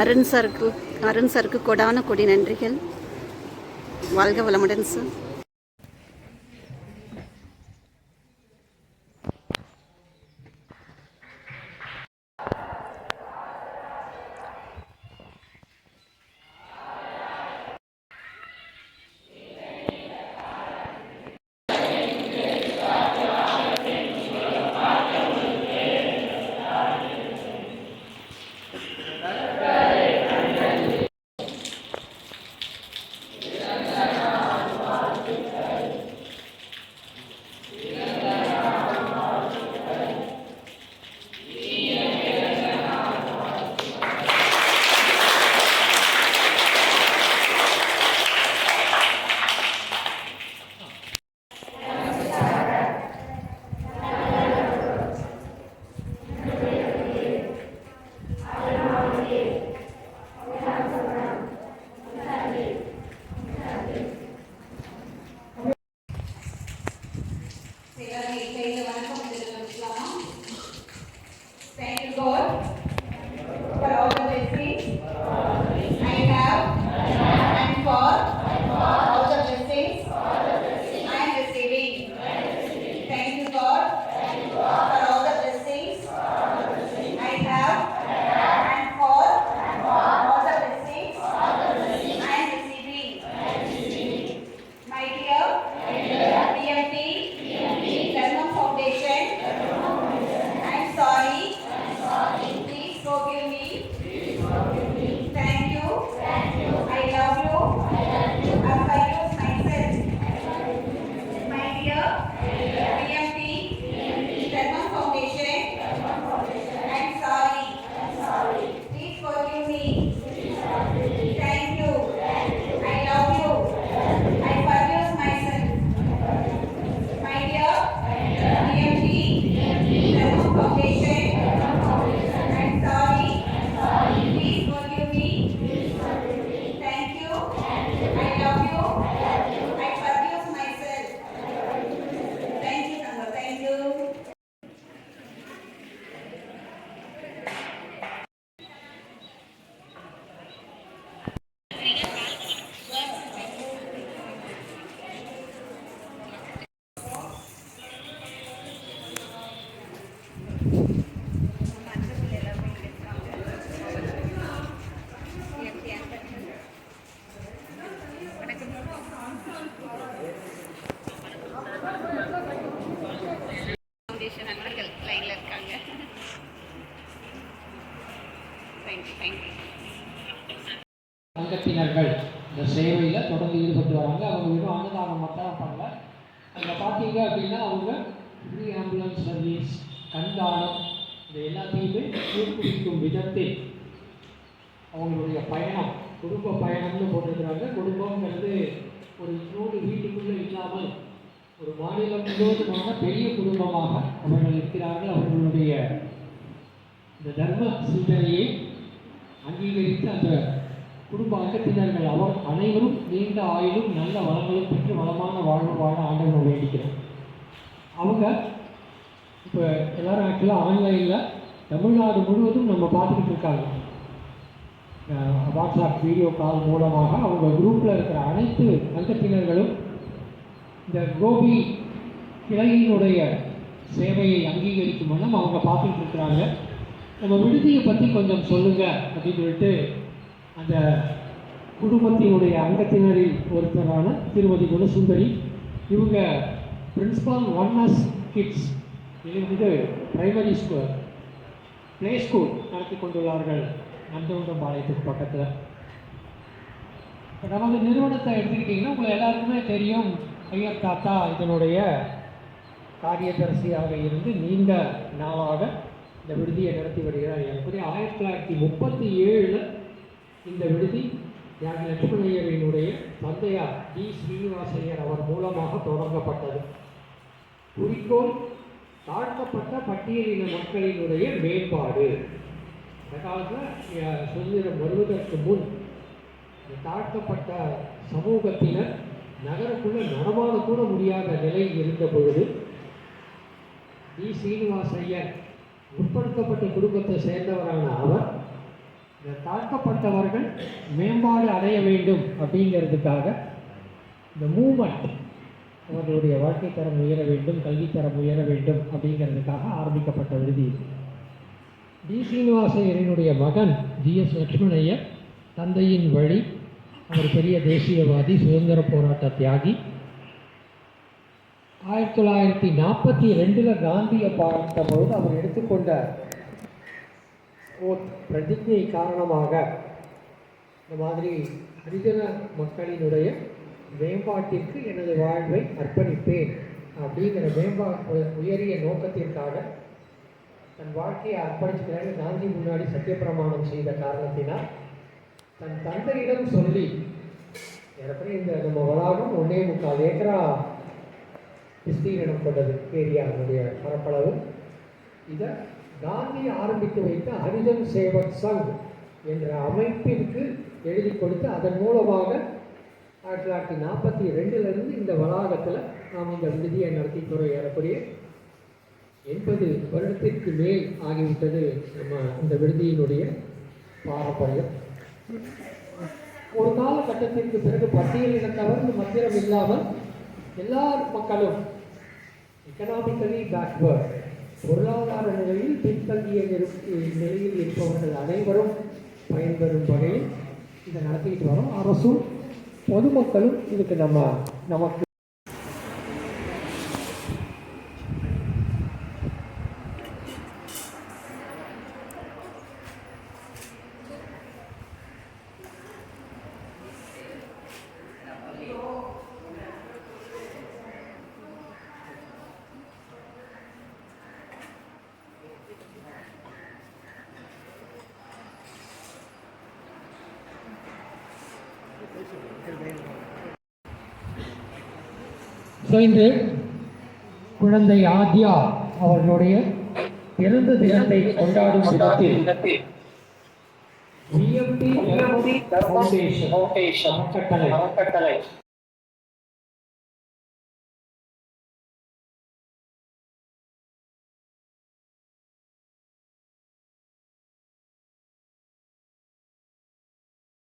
அருண் சருக்கு கொடான கொடி நன்றிகள். வாழ்க வளமுடன் sir. Thank you, God, for all the blessings I have and for all the blessings I am receiving. Thank you, God, for all the blessings I have and for all the blessings I am receiving. My dear PMT Dharma Foundation, I am sorry. Please forgive me. Thank you. I love you. I forgive myself. My dear PMT Dharma Foundation, I am sorry. Please forgive me. Thank you. I love you. I forgive myself. My dear PMT Dharma Foundation, I am sorry. Please forgive me. Thank you. I love you. I forgive myself. Thank you, Sangha. Thank you. Foundation நண்பர்கள் லைனில் இருக்காங்க. Thank you. அங்கத்தினர்கள் இந்த சேவையில் தொடர்ந்து ஈடுபட்டு வராங்க. அவங்க வெறும் அன்னதானம் மட்டும் பண்ணல. அங்கே பார்த்தீங்க அப்படின்னா அவங்க ஃப்ரீ ஆம்புலன்ஸ் சர்வீஸ், கண்தானம், இது எல்லாத்தையுமே ஊக்குவிக்கும் விதத்தில் அவங்களுடைய பயணம், குடும்ப பயணம்னு போட்டிருக்கிறாங்க. குடும்பங்கிறது ஒரு இன்னொரு வீட்டுக்குள்ளே இல்லாமல் ஒரு மாநிலம் முழுவதுமான பெரிய குடும்பமாக அவர்கள் இருக்கிறார்கள். அவர்களுடைய இந்த தர்ம சிந்தனையை அங்கீகரித்து அந்த குடும்ப அங்கத்தினர்கள் அவர் அனைவரும் நீண்ட ஆயுளும் நல்ல வளங்களும் பெற்று வளமான வாழ்வு வாழ ஆண்டவனை வேண்டிக்கிறோம். அவங்க இப்போ எல்லாரும் ஆக்சுவலாக ஆன்லைனில் தமிழ்நாடு முழுவதும் நம்ம பார்த்துக்கிட்டு இருக்காங்க. வாட்ஸ்அப் வீடியோ கால் மூலமாக அவங்க குரூப்பில் இருக்கிற அனைத்து அங்கத்தினர்களும் இந்த கோபி கிளையினுடைய சேவையை அங்கீகரிக்கும் வண்ணம் அவங்க பார்த்துட்டு இருக்கிறாங்க. நம்ம விடுதியை பற்றி கொஞ்சம் சொல்லுங்கள் அப்படின்னு சொல்லிட்டு அந்த குடும்பத்தினுடைய அங்கத்தினரில் ஒருத்தரான திருமதி குணசுந்தரி, இவங்க பிரின்ஸ்பால் ஒன்னஸ் கிட்ஸ், இது பிரைமரி ஸ்கூல் ப்ளே ஸ்கூல் நடத்தி கொண்டுள்ளார்கள் நந்தகுண்டம்பாளையத்துக்கு பக்கத்தில். இப்போ நமது நிறுவனத்தை எடுத்துக்கிட்டிங்கன்னா உங்களை எல்லாருக்குமே தெரியும். ஐயர் தாத்தா இதனுடைய காரியதரிசியாக இருந்து நீண்ட நாளாக இந்த விடுதியை நடத்தி வருகிறார். எனக்கு 1937 இந்த விடுதி தியாகி லட்சுமணையரினுடைய தந்தையார் டி ஸ்ரீனிவாசையர் அவர் மூலமாக தொடங்கப்பட்டது. குறிக்கோள் தாழ்த்தப்பட்ட பட்டியலின மக்களினுடைய மேம்பாடு. அந்த காலத்தில் சுதந்திரம் வருவதற்கு முன் தாழ்த்தப்பட்ட சமூகத்தினர் நகருக்குள்ளே நடமாடக்கூட முடியாத நிலை இருந்த பொழுது டி ஸ்ரீனிவாசையர் முற்படுத்தப்பட்ட குடும்பத்தை சேர்ந்தவரான அவர் இந்த தாழ்த்தப்பட்டவர்கள் மேம்பாடு அடைய வேண்டும் அப்படிங்கிறதுக்காக இந்த மூமெண்ட் அவர்களுடைய வாழ்க்கை தரம் உயர வேண்டும், கல்வித்தரம் உயர வேண்டும் அப்படிங்கிறதுக்காக ஆரம்பிக்கப்பட்ட விடுதி இது. டி சீனிவாசையரினுடைய மகன் ஜிஎஸ் லட்சுமணையர் தந்தையின் வழி, அவர் பெரிய தேசியவாதி, சுதந்திர போராட்ட தியாகி. 1942 காந்தியை பார்த்தபோது அவர் எடுத்துக்கொண்ட பிரதிஜை காரணமாக இந்த மாதிரி ஹரிஜன மக்களினுடைய மேம்பாட்டிற்கு எனது வாழ்வை அர்ப்பணிப்பேன் அப்படிங்கிற உயரிய நோக்கத்திற்காக தன் வாழ்க்கையை அர்ப்பணிச்சுக்கிறாங்க. காந்தி முன்னாடி சத்தியப்பிரமாணம் செய்த காரணத்தினால் தன் தந்தையிடம் சொல்லி, ஏற்கனவே இந்த நம்ம வளாகம் 1.25 ஏக்கரா விஸ்தீரணம் கொண்டது ஏரியாவுடைய பரப்பளவு. இதை காந்தி ஆரம்பித்து வைத்த ஹரிஜன் சேவக் சங் என்ற அமைப்பிற்கு எழுதி கொடுத்து அதன் மூலமாக 1942 இந்த வளாகத்தில் நாம் இந்த விடுதியை நடத்தி ஏறக்கூடிய 80 வருடத்திற்கு மேல் ஆகிவிட்டது நம்ம இந்த விடுதியினுடைய பாரம்பரியம். ஒரு காலகட்டத்திற்கு பிறகு பட்டியலினத்தவர் மத்திரம் இல்லாமல் எல்லா மக்களும் எக்கனாமிக்கலி பேக்வேர்ட், பொருளாதார நிலையில் பின்தங்கிய நிலையில் இருப்பவர்கள் அனைவரும் பயன்பெறும் வகையில் இதை நடத்திக்கிட்டு வரோம். அரசும் பொதுமக்களும் இதுக்கு நமக்கு இன்று குழந்தை ஆத்யா அவர்களுடைய பிறந்த தினத்தை கொண்டாடும் விதத்தில் GMT Foundation அறக்கட்டளை